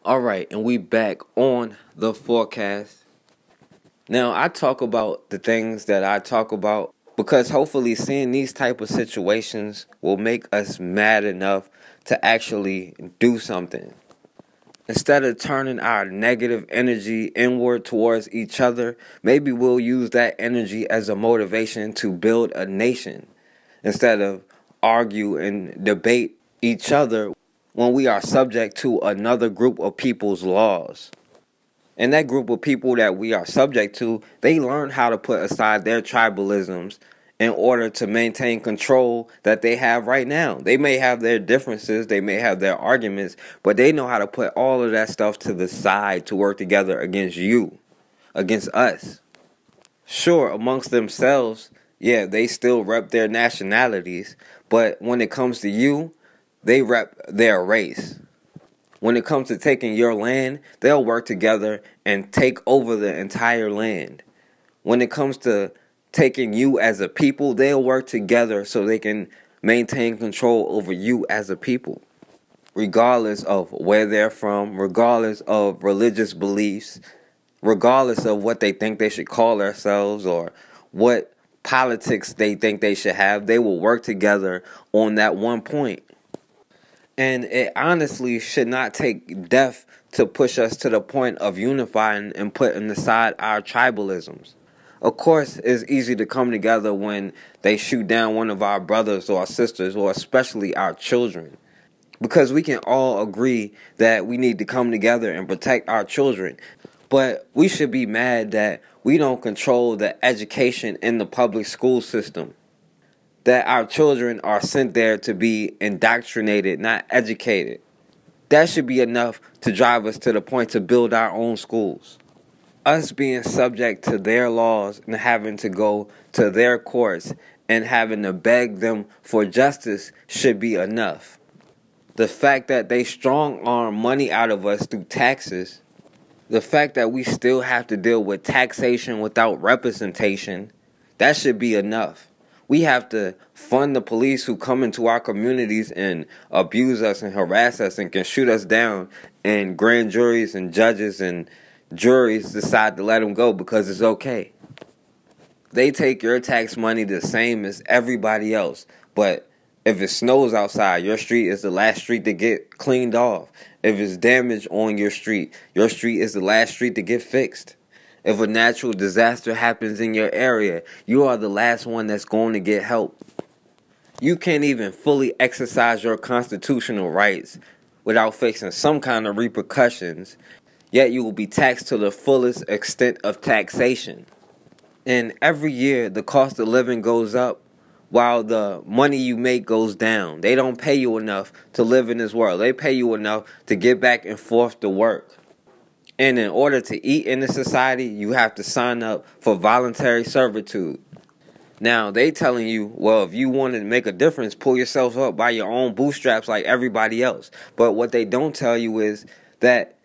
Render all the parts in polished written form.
Alright, and we back on the forecast. Now, I talk about the things that I talk about because hopefully seeing these type of situations will make us mad enough to actually do something. Instead of turning our negative energy inward towards each other, maybe we'll use that energy as a motivation to build a nation instead of argue and debate each other when we are subject to another group of people's laws. And that group of people that we are subject to, they learn how to put aside their tribalisms in order to maintain control that they have right now. They may have their differences, they may have their arguments, but they know how to put all of that stuff to the side to work together against you, against us. Sure, amongst themselves, yeah, they still rep their nationalities, but when it comes to you, they rep their race. When it comes to taking your land, they'll work together and take over the entire land. When it comes to taking you as a people, they'll work together so they can maintain control over you as a people. Regardless of where they're from, regardless of religious beliefs, regardless of what they think they should call themselves or what politics they think they should have, they will work together on that one point. And it honestly should not take death to push us to the point of unifying and putting aside our tribalisms. Of course, it's easy to come together when they shoot down one of our brothers or our sisters, or especially our children. Because we can all agree that we need to come together and protect our children. But we should be mad that we don't control the education in the public school system. That our children are sent there to be indoctrinated, not educated. That should be enough to drive us to the point to build our own schools. Us being subject to their laws and having to go to their courts and having to beg them for justice should be enough. The fact that they strong arm money out of us through taxes, the fact that we still have to deal with taxation without representation, that should be enough. We have to fund the police who come into our communities and abuse us and harass us and can shoot us down, and grand juries and judges and juries decide to let them go because it's okay. They take your tax money the same as everybody else, but if it snows outside, your street is the last street to get cleaned off. If it's damage on your street is the last street to get fixed. If a natural disaster happens in your area, you are the last one that's going to get help. You can't even fully exercise your constitutional rights without facing some kind of repercussions, yet you will be taxed to the fullest extent of taxation. And every year, the cost of living goes up while the money you make goes down. They don't pay you enough to live in this world. They pay you enough to get back and forth to work. And in order to eat in this society, you have to sign up for voluntary servitude. Now, they telling you, well, if you want to make a difference, pull yourself up by your own bootstraps like everybody else. But what they don't tell you is that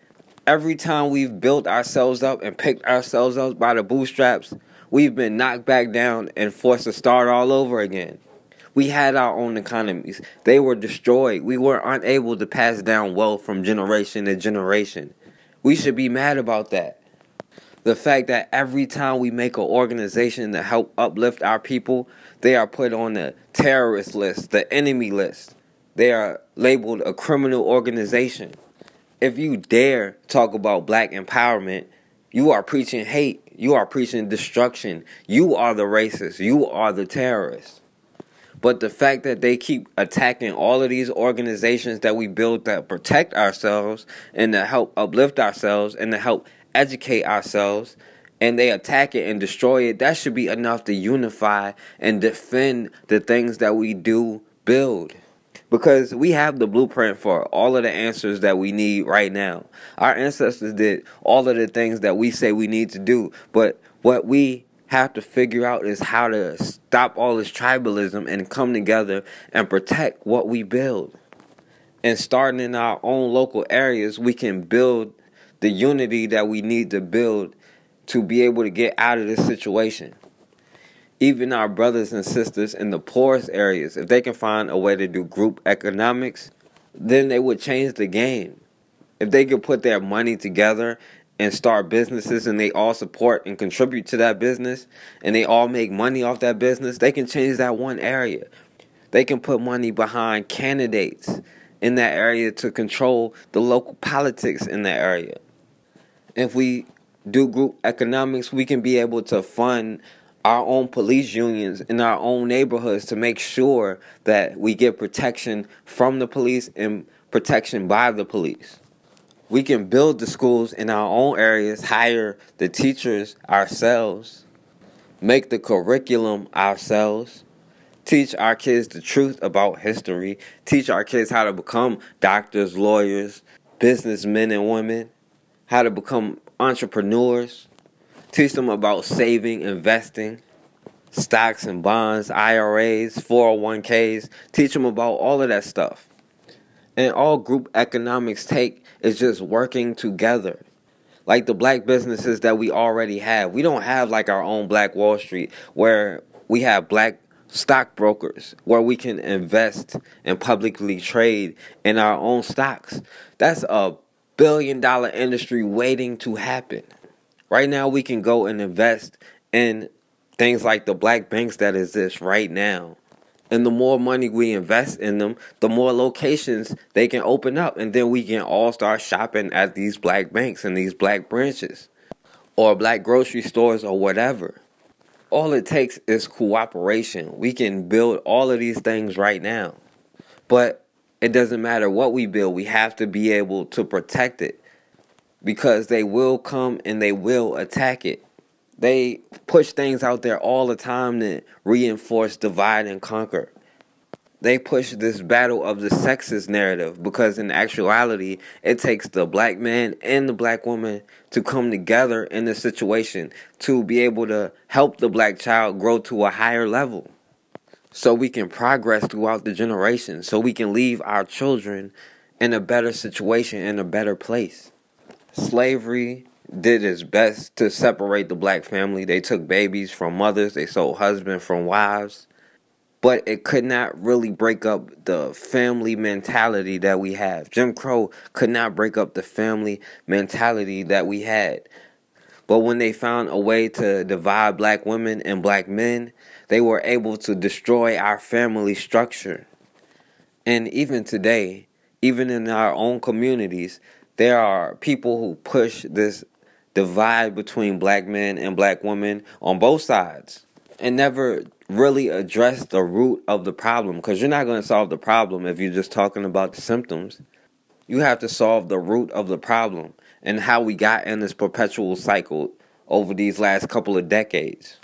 every time we've built ourselves up and picked ourselves up by the bootstraps, we've been knocked back down and forced to start all over again. We had our own economies. They were destroyed. We were unable to pass down wealth from generation to generation. We should be mad about that. The fact that every time we make an organization to help uplift our people, they are put on the terrorist list, the enemy list. They are labeled a criminal organization. If you dare talk about black empowerment, you are preaching hate. You are preaching destruction. You are the racist. You are the terrorist. But the fact that they keep attacking all of these organizations that we build that protect ourselves and to help uplift ourselves and to help educate ourselves, and they attack it and destroy it, that should be enough to unify and defend the things that we do build. Because we have the blueprint for all of the answers that we need right now. Our ancestors did all of the things that we say we need to do, but what we have to figure out is how to stop all this tribalism and come together and protect what we build. And starting in our own local areas, we can build the unity that we need to build to be able to get out of this situation. Even our brothers and sisters in the poorest areas, if they can find a way to do group economics, then they would change the game. If they could put their money together and start businesses and they all support and contribute to that business and they all make money off that business, they can change that one area. They can put money behind candidates in that area to control the local politics in that area. If we do group economics, we can be able to fund our own police unions in our own neighborhoods to make sure that we get protection from the police and protection by the police. We can build the schools in our own areas, hire the teachers ourselves, make the curriculum ourselves, teach our kids the truth about history, teach our kids how to become doctors, lawyers, businessmen and women, how to become entrepreneurs, teach them about saving, investing, stocks and bonds, IRAs, 401ks, teach them about all of that stuff. And all group economics take is just working together. Like the black businesses that we already have. We don't have like our own Black Wall Street where we have black stockbrokers where we can invest and publicly trade in our own stocks. That's a billion-dollar industry waiting to happen. Right now we can go and invest in things like the black banks that exist right now. And the more money we invest in them, the more locations they can open up. And then we can all start shopping at these black banks and these black branches or black grocery stores or whatever. All it takes is cooperation. We can build all of these things right now. But it doesn't matter what we build. We have to be able to protect it because they will come and they will attack it. They push things out there all the time to reinforce, divide, and conquer. They push this battle of the sexist narrative because in actuality, it takes the black man and the black woman to come together in this situation to be able to help the black child grow to a higher level so we can progress throughout the generations, so we can leave our children in a better situation, in a better place. Slavery did its best to separate the black family. They took babies from mothers. They sold husbands from wives. But it could not really break up the family mentality that we have. Jim Crow could not break up the family mentality that we had. But when they found a way to divide black women and black men, they were able to destroy our family structure. And even today, even in our own communities, there are people who push this divide between black men and black women on both sides and never really address the root of the problem, because you're not going to solve the problem if you're just talking about the symptoms. You have to solve the root of the problem and how we got in this perpetual cycle over these last couple of decades.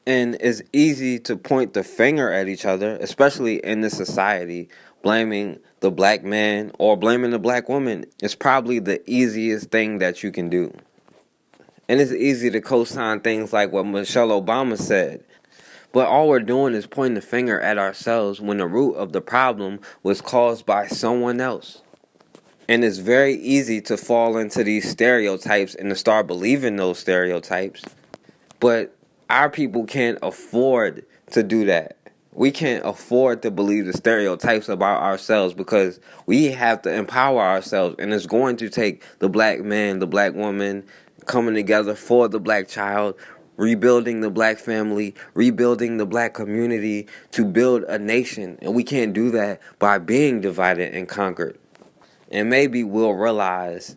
And it's easy to point the finger at each other, especially in this society, blaming the black man or blaming the black woman. It's probably the easiest thing that you can do. And it's easy to co-sign things like what Michelle Obama said. But all we're doing is pointing the finger at ourselves when the root of the problem was caused by someone else. And it's very easy to fall into these stereotypes and to start believing those stereotypes. But our people can't afford to do that. We can't afford to believe the stereotypes about ourselves because we have to empower ourselves. And it's going to take the black man, the black woman, coming together for the black child, rebuilding the black family, rebuilding the black community to build a nation. And we can't do that by being divided and conquered. And maybe we'll realize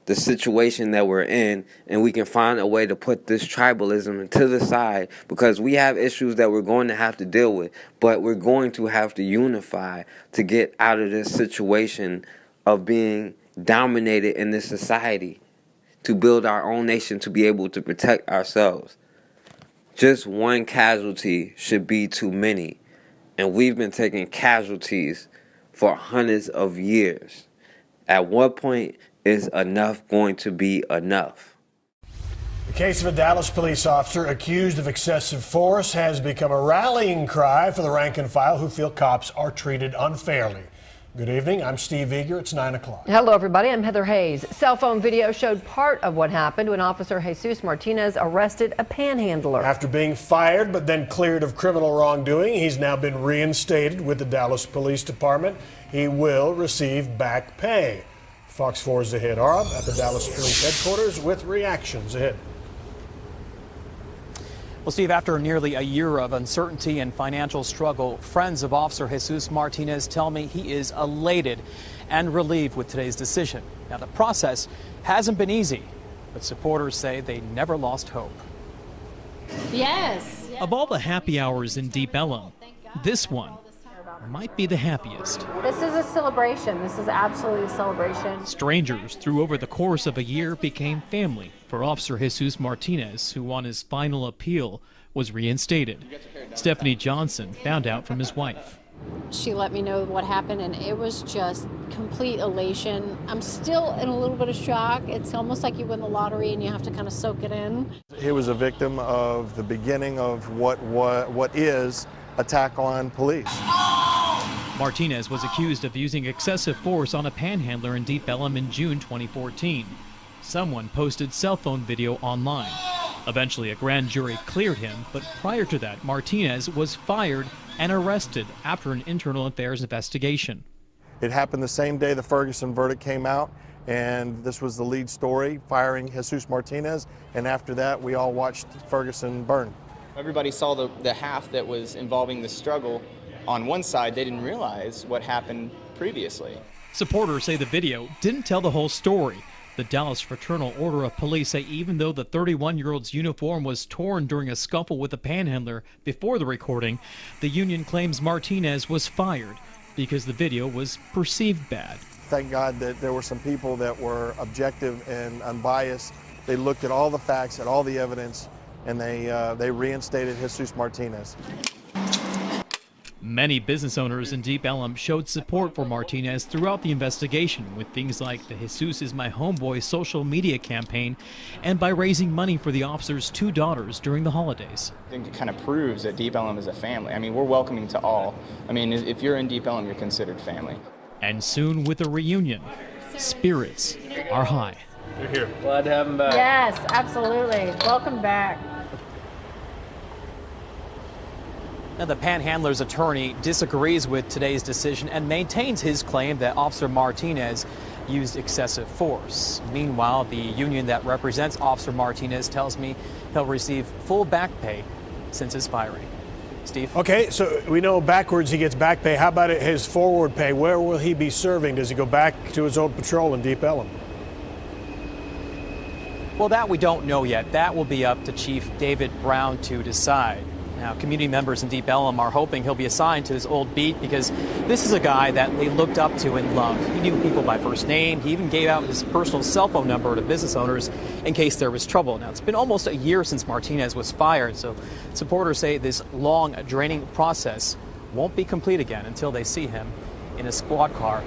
the situation that we're in and we can find a way to put this tribalism to the side because we have issues that we're going to have to deal with, but we're going to have to unify to get out of this situation of being dominated in this society, to build our own nation, to be able to protect ourselves. Just one casualty should be too many. And we've been taking casualties for hundreds of years. At what point is enough going to be enough? The case of a Dallas police officer accused of excessive force has become a rallying cry for the rank and file who feel cops are treated unfairly. Good evening. I'm Steve Eager. It's 9 o'clock. Hello, everybody. I'm Heather Hayes. Cell phone video showed part of what happened when Officer Jesus Martinez arrested a panhandler. After being fired but then cleared of criminal wrongdoing, he's now been reinstated with the Dallas Police Department. He will receive back pay. Fox 4 is ahead. Ara at the Dallas Police Headquarters with reactions ahead. Well, Steve, after nearly a year of uncertainty and financial struggle, friends of Officer Jesus Martinez tell me he is elated and relieved with today's decision. Now, the process hasn't been easy, but supporters say they never lost hope. Yes. Of all the happy hours in Deep Ellum, this one might be the happiest. This is a celebration. This is absolutely a celebration. Strangers, through over the course of a year, became family for Officer Jesus Martinez, who on his final appeal was reinstated. Stephanie Johnson found out from his wife. She let me know what happened, and it was just complete elation. I'm still in a little bit of shock. It's almost like you win the lottery and you have to kind of soak it in. He was a victim of the beginning of what is attack on police. Martinez was accused of using excessive force on a panhandler in Deep Ellum in June 2014. Someone posted cell phone video online. Eventually, a grand jury cleared him, but prior to that, Martinez was fired and arrested after an internal affairs investigation. It happened the same day the Ferguson verdict came out, and this was the lead story, firing Jesus Martinez, and after that, we all watched Ferguson burn. Everybody saw the half that was involving the struggle. On one side, they didn't realize what happened previously. Supporters say the video didn't tell the whole story. The Dallas Fraternal Order of Police say even though the 31-year-old's uniform was torn during a scuffle with a panhandler before the recording, the union claims Martinez was fired because the video was perceived bad. Thank God that there were some people that were objective and unbiased. They looked at all the facts, at all the evidence, and they reinstated Jesus Martinez. Many business owners in Deep Ellum showed support for Martinez throughout the investigation with things like the Jesus is my homeboy social media campaign and by raising money for the officer's 2 daughters during the holidays. I think it kind of proves that Deep Ellum is a family. I mean, we're welcoming to all. I mean, if you're in Deep Ellum, you're considered family. And soon with a reunion, spirits are high. You're here. Glad to have him back. Yes, absolutely. Welcome back. Now, the panhandler's attorney disagrees with today's decision and maintains his claim that Officer Martinez used excessive force. Meanwhile, the union that represents Officer Martinez tells me he'll receive full back pay since his firing. Steve? Okay, so we know backwards he gets back pay. How about his forward pay? Where will he be serving? Does he go back to his old patrol in Deep Ellum? Well, that we don't know yet. That will be up to Chief David Brown to decide. Now, community members in Deep Ellum are hoping he'll be assigned to his old beat because this is a guy that they looked up to and loved. He knew people by first name. He even gave out his personal cell phone number to business owners in case there was trouble. Now, it's been almost a year since Martinez was fired, so supporters say this long, draining process won't be complete again until they see him in a squad car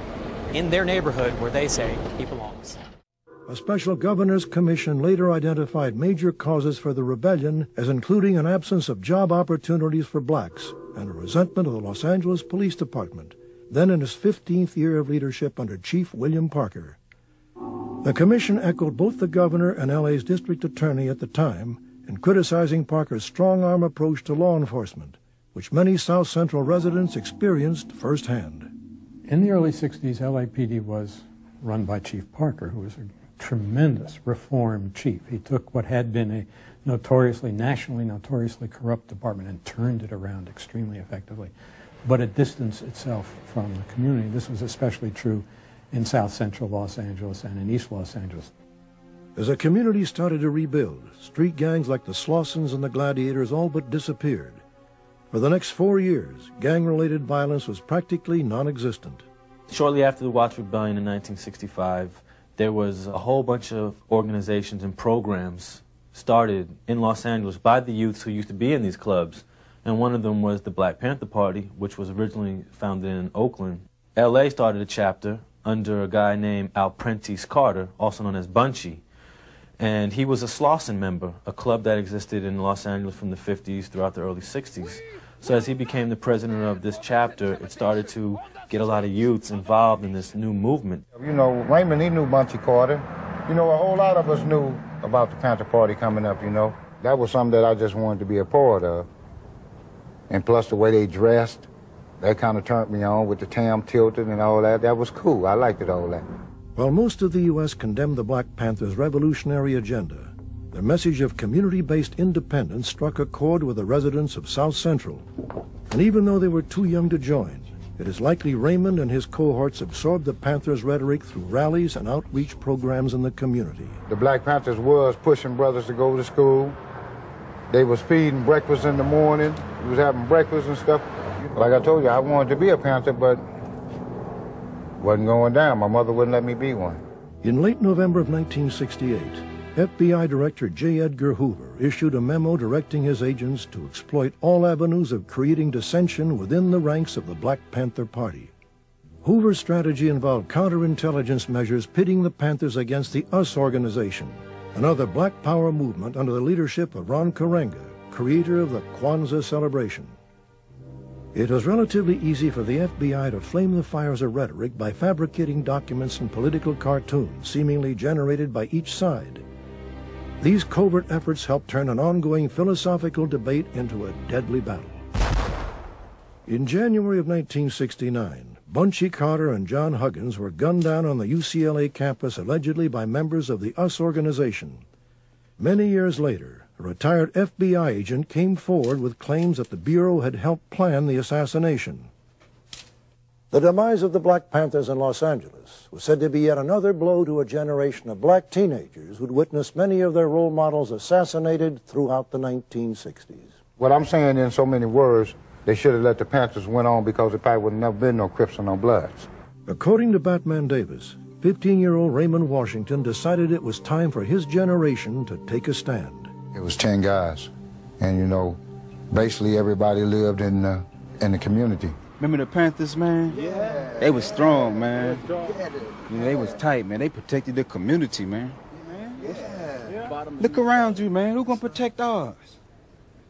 in their neighborhood where they say he belongs. A special governor's commission later identified major causes for the rebellion as including an absence of job opportunities for blacks and a resentment of the Los Angeles Police Department, then in his 15th year of leadership under Chief William Parker. The commission echoed both the governor and LA's district attorney at the time in criticizing Parker's strong-arm approach to law enforcement, which many South Central residents experienced firsthand. In the early 60s, LAPD was run by Chief Parker, who was a tremendous reform chief. He took what had been a nationally notoriously corrupt department and turned it around extremely effectively. But it distanced itself from the community. This was especially true in South Central Los Angeles and in East Los Angeles. As a community started to rebuild, street gangs like the Slossons and the Gladiators all but disappeared. For the next 4 years, gang-related violence was practically non-existent. Shortly after the Watts Rebellion in 1965, there was a whole bunch of organizations and programs started in Los Angeles by the youths who used to be in these clubs. And one of them was the Black Panther Party, which was originally founded in Oakland. LA started a chapter under a guy named Alprentice Carter, also known as Bunchy. And he was a Slauson member, a club that existed in Los Angeles from the 50s throughout the early 60s. So as he became the president of this chapter, it started to get a lot of youths involved in this new movement. You know, Raymond, he knew Bunchy Carter. You know, a whole lot of us knew about the Panther Party coming up, you know. That was something that I just wanted to be a part of. And plus the way they dressed, that kind of turned me on with the tam tilted and all that. That was cool. I liked it, all that. While most of the U.S. condemned the Black Panthers' revolutionary agenda, their message of community-based independence struck a chord with the residents of South Central. And even though they were too young to join, it is likely Raymond and his cohorts absorbed the Panthers' rhetoric through rallies and outreach programs in the community. The Black Panthers was pushing brothers to go to school. They was feeding breakfast in the morning. We was having breakfast and stuff. Like I told you, I wanted to be a Panther, but wasn't going down. My mother wouldn't let me be one. In late November of 1968, FBI Director J. Edgar Hoover issued a memo directing his agents to exploit all avenues of creating dissension within the ranks of the Black Panther Party. Hoover's strategy involved counterintelligence measures pitting the Panthers against the US organization, another Black Power movement under the leadership of Ron Karenga, creator of the Kwanzaa celebration. It was relatively easy for the FBI to flame the fires of rhetoric by fabricating documents and political cartoons seemingly generated by each side. These covert efforts helped turn an ongoing philosophical debate into a deadly battle. In January of 1969, Bunchy Carter and John Huggins were gunned down on the UCLA campus allegedly by members of the US organization. Many years later, a retired FBI agent came forward with claims that the Bureau had helped plan the assassination. The demise of the Black Panthers in Los Angeles was said to be yet another blow to a generation of black teenagers who'd witnessed many of their role models assassinated throughout the 1960s. What I'm saying in so many words, they should have let the Panthers went on because there probably would have never been no Crips and no Bloods. According to Batman Davis, 15-year-old Raymond Washington decided it was time for his generation to take a stand. It was 10 guys, and you know, basically everybody lived in the community. Remember the Panthers, man? Yeah. They was strong, man. Yeah, they was tight, man. They protected the community, man. Yeah. Look around you, man. Who gonna protect ours?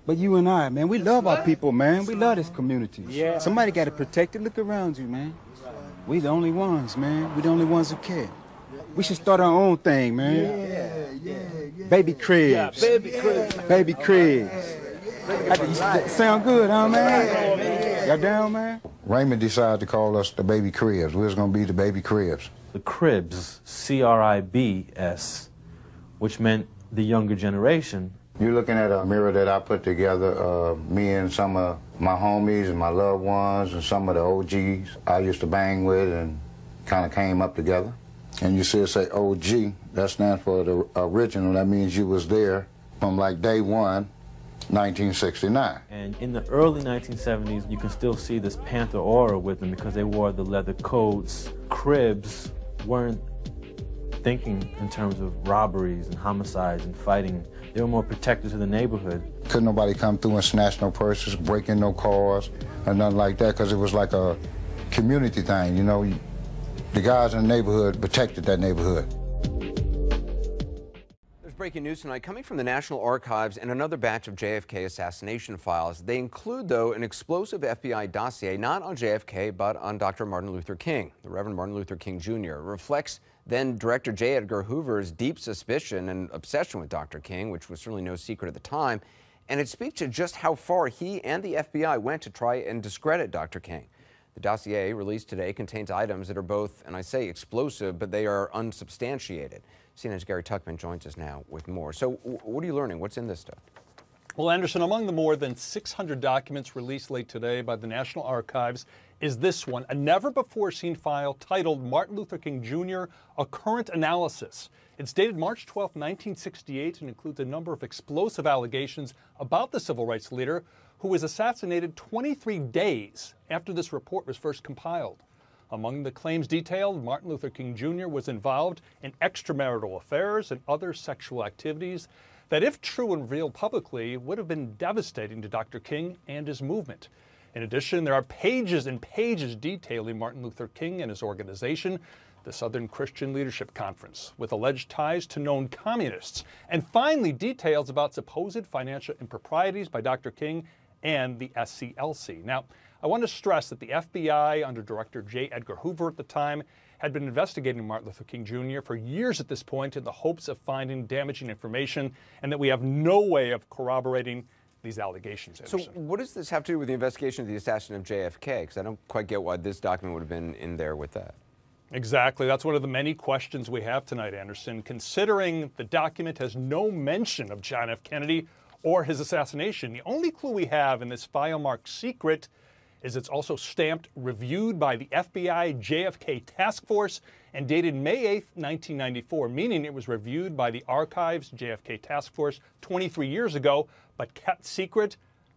But you and I, man, we love our people, man. We love this community. Yeah. Somebody got to protect it. Look around you, man. We the only ones, man. We the only ones who care. We should start our own thing, man. Yeah. Baby cribs. Yeah, baby cribs. Baby cribs. Sound good, huh, man? Y'all down, man? Raymond decided to call us the Baby Cribs. We was going to be the Baby Cribs. The Cribs, C-R-I-B-S, which meant the younger generation. You're looking at a mirror that I put together, me and some of my homies and my loved ones and some of the OGs I used to bang with and kind of came up together. And you see it say OG, that stands for the original. That means you was there from like day one, 1969. And in the early 1970s, you can still see this Panther aura with them because they wore the leather coats. Cribs weren't thinking in terms of robberies and homicides and fighting. They were more protectors of the neighborhood. Couldn't nobody come through and snatch no purses, break in no cars, or nothing like that, because it was like a community thing, you know. The guys in the neighborhood protected that neighborhood. There's breaking news tonight coming from the National Archives and another batch of JFK assassination files. They include, though, an explosive FBI dossier, not on JFK, but on Dr. Martin Luther King. The Reverend Martin Luther King Jr. reflects then Director J. Edgar Hoover's deep suspicion and obsession with Dr. King, which was certainly no secret at the time. And it speaks to just how far he and the FBI went to try and discredit Dr. King. The dossier released today contains items that are both, and I say explosive, but they are unsubstantiated. CNN's Gary Tuckman joins us now with more. So what are you learning? What's in this stuff? Well, Anderson, among the more than 600 documents released late today by the National Archives is this one, a never-before-seen file titled Martin Luther King Jr., A Current Analysis. It's dated March 12, 1968, and includes a number of explosive allegations about the civil rights leader who was assassinated 23 days after this report was first compiled. Among the claims detailed, Martin Luther King Jr. was involved in extramarital affairs and other sexual activities that, if true and revealed publicly, would have been devastating to Dr. King and his movement. In addition, there are pages and pages detailing Martin Luther King and his organization, the Southern Christian Leadership Conference, with alleged ties to known communists. And finally, details about supposed financial improprieties by Dr. King and the SCLC. Now, I want to stress that the FBI, under Director J. Edgar Hoover at the time, had been investigating Martin Luther King Jr. for years at this point in the hopes of finding damaging information, and that we have no way of corroborating these allegations. So what does this have to do with the investigation of the assassination of JFK? Because I don't quite get why this document would have been in there with that. Exactly. That's one of the many questions we have tonight, Anderson. Considering the document has no mention of John F. Kennedy or his assassination, the only clue we have in this file marked secret is it's also stamped reviewed by the FBI JFK Task Force and dated May 8th, 1994, meaning it was reviewed by the Archives JFK Task Force 23 years ago, but kept secret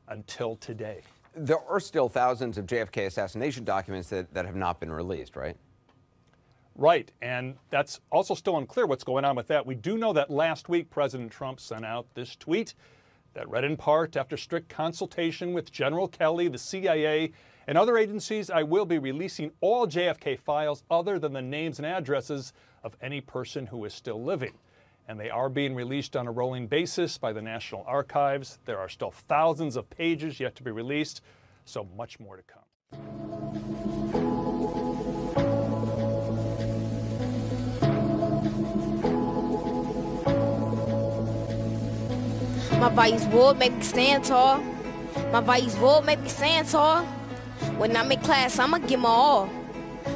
until today. There are still thousands of JFK assassination documents that have not been released, right? Right, and that's also still unclear what's going on with that. We do know that last week President Trump sent out this tweet that read in part, after strict consultation with General Kelly, the CIA, and other agencies, I will be releasing all JFK files other than the names and addresses of any person who is still living. And they are being released on a rolling basis by the National Archives. There are still thousands of pages yet to be released, so much more to come. My values will make me stand tall. My values will make me stand tall. When I'm in class, I'ma give my all.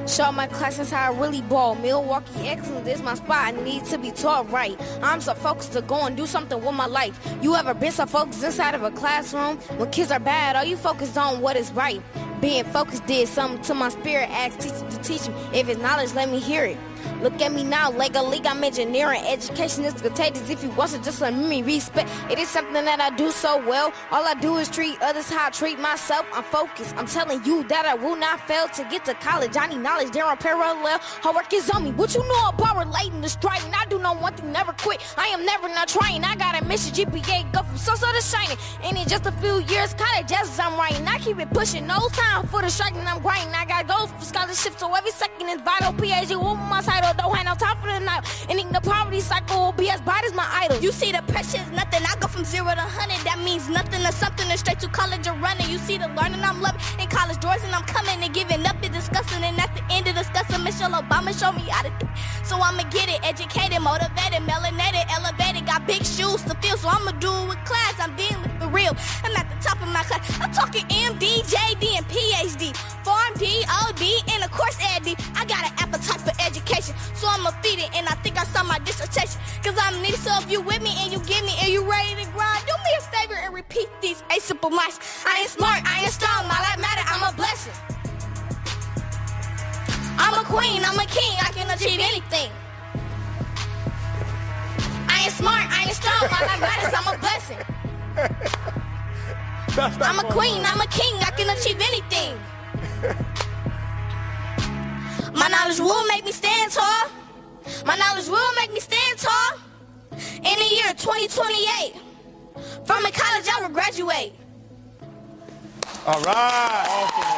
Show my classes how I really ball. Milwaukee excellence is my spot. I need to be taught right. I'm so focused to go and do something with my life. You ever been so focused inside of a classroom? When kids are bad, are you focused on what is right? Being focused did something to my spirit. Ask teacher to teach me. If it's knowledge, let me hear it. Look at me now, Lego League, I'm engineering. Education is contagious. If you want to, just let me respect. It is something that I do so well. All I do is treat others how I treat myself. I'm focused. I'm telling you that I will not fail to get to college. I need knowledge, they're on parallel. Hard work is on me. What you know about relating to striving? I do know one thing, never quit. I am never not trying. I got a mission, GPA, go from so to shining. And in just a few years, college as I'm writing. I keep it pushing, no time for the striking, I'm grinding. I gotta go for scholarship, so every second is vital. PhD, with my title, don't have no time for the night. Ending the poverty cycle will be as bright as my idol. You see the pressure is nothing. I go from 0 to 100. That means nothing to something and straight to college or running. You see the learning I'm loving in college doors and I'm coming and giving up and discussing. And at the end of discussing, Michelle Obama showed me how to do it. So I'ma get it, educated, motivated, melanated, elevated. Got big shoes to fill, so I'ma do it with class. I'm dealing for real. I'm at the top of my class. I'm talking MD, JD, and PhD. Farm D, OD, and of course AD. I got an appetite for education, so I'ma feed it, and I think I saw my dissertation. Cause I'm needy, so if you with me and you give me and you ready to grind, do me a favor and repeat these 8 simple lines. I ain't smart, I ain't strong, my life matter, I'm a blessing. I'm a queen, I'm a king, I can achieve anything. I ain't smart, I ain't strong, my life matters, I'm a blessing. I'm a queen, I'm a king, I can achieve anything. My knowledge will make me stand tall. My knowledge will make me stand tall. In the year 2028, from college I will graduate. All right. Awesome.